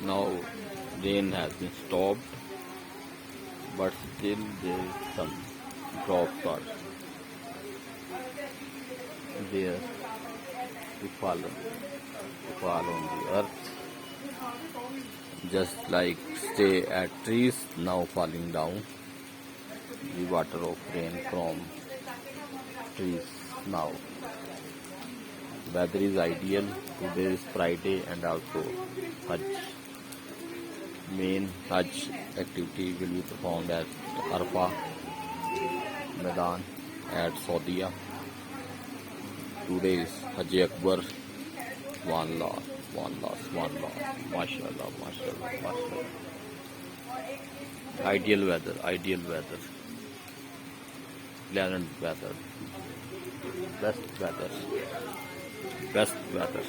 Now rain has been stopped, but still there is some drops are there to fall on the earth, just like stay at trees now falling down. The water of rain from trees now. Weather is ideal. Today is Friday and also Hajj. Main Hajj activity will be performed at Arfa Maidan at Saudiya. Today is Hajj Akbar. One loss. MashaAllah, MashaAllah. Ideal weather. Pleasant weather. Best weather.